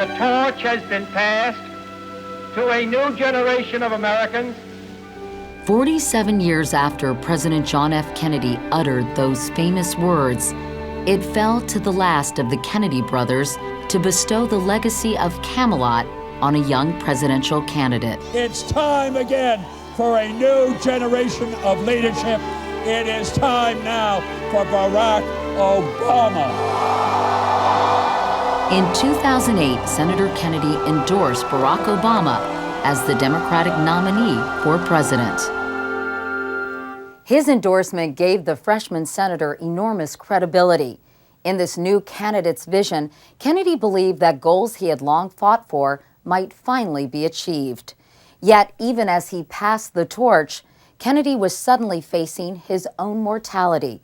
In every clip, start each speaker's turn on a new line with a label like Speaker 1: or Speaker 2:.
Speaker 1: the torch has been passed to a new generation of Americans.
Speaker 2: 47 years after President John F. Kennedy uttered those famous words, it fell to the last of the Kennedy brothers to bestow the legacy of Camelot on a young presidential candidate.
Speaker 3: It's time again for a new generation of leadership. It is time now for Barack Obama.
Speaker 2: In 2008, Senator Kennedy endorsed Barack Obama as the Democratic nominee for president. His endorsement gave the freshman senator enormous credibility. In this new candidate's vision, Kennedy believed that goals he had long fought for might finally be achieved. Yet, even as he passed the torch, Kennedy was suddenly facing his own mortality.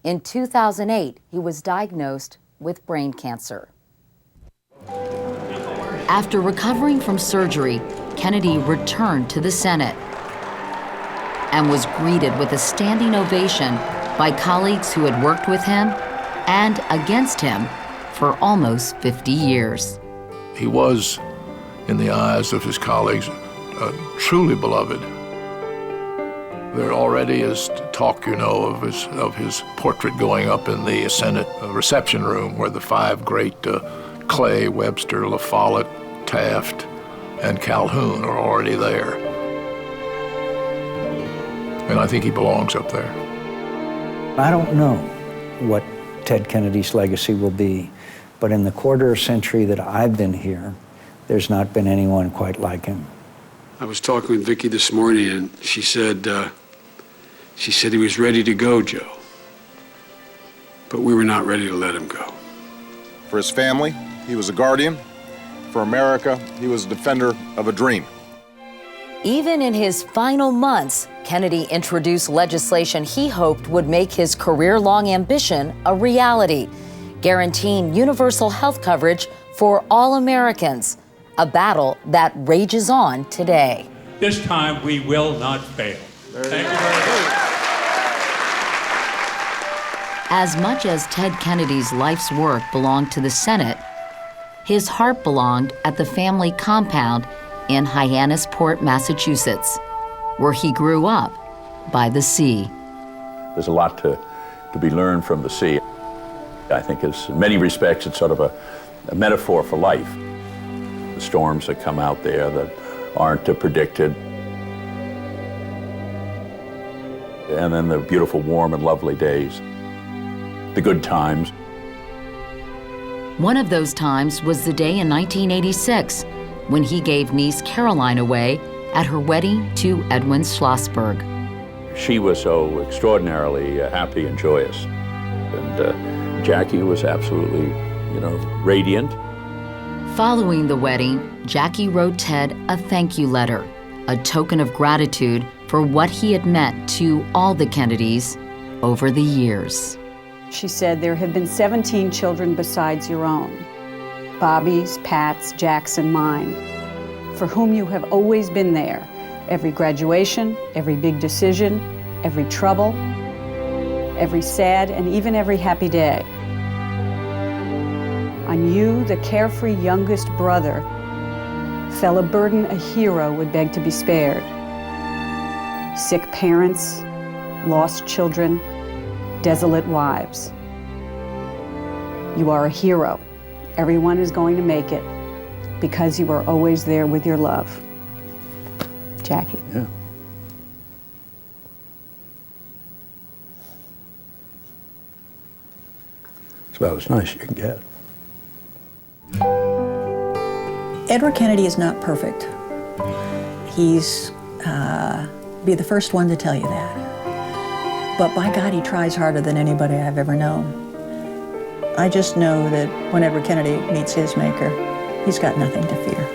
Speaker 2: In 2008, he was diagnosed with brain cancer. After recovering from surgery, Kennedy returned to the Senate and was greeted with a standing ovation by colleagues who had worked with him and against him for almost 50 years.
Speaker 4: He was, in the eyes of his colleagues, truly beloved. There already is talk, you know, of his portrait going up in the Senate reception room where the five great Clay, Webster, La Follette, Taft, and Calhoun are already there. And I think he belongs up there.
Speaker 5: I don't know what Ted Kennedy's legacy will be, but in the quarter century that I've been here, there's not been anyone quite like him.
Speaker 6: I was talking with Vicki this morning, and she said he was ready to go, Joe. But we were not ready to let him go.
Speaker 7: For his family, he was a guardian. For America, he was a defender of a dream.
Speaker 2: Even in his final months, Kennedy introduced legislation he hoped would make his career-long ambition a reality, guaranteeing universal health coverage for all Americans, a battle that rages on today.
Speaker 3: This time we will not fail. Thank you very much.
Speaker 2: As much as Ted Kennedy's life's work belonged to the Senate, his heart belonged at the family compound in Hyannisport, Massachusetts, where he grew up by the sea.
Speaker 8: There's a lot to be learned from the sea. I think in many respects it's sort of a metaphor for life. The storms that come out there that aren't predicted, and then the beautiful, warm, and lovely days, the good times.
Speaker 2: One of those times was the day in 1986 when he gave niece Caroline away at her wedding to Edwin Schlossberg.
Speaker 8: She was so extraordinarily happy and joyous, and Jackie was absolutely, radiant.
Speaker 2: Following the wedding, Jackie wrote Ted a thank you letter, a token of gratitude for what he had meant to all the Kennedys over the years.
Speaker 9: She said, "There have been 17 children besides your own, Bobby's, Pat's, Jack's, and mine, for whom you have always been there. Every graduation, every big decision, every trouble, every sad, and even every happy day. On you, the carefree youngest brother, fell a burden a hero would beg to be spared. Sick parents, lost children, desolate wives. You are a hero. Everyone is going to make it because you are always there with your love. Jackie."
Speaker 8: Yeah. It's about as nice as you can get.
Speaker 10: Edward Kennedy is not perfect. He's, be the first one to tell you that. But by God, he tries harder than anybody I've ever known. I just know that when Edward Kennedy meets his maker, he's got nothing to fear.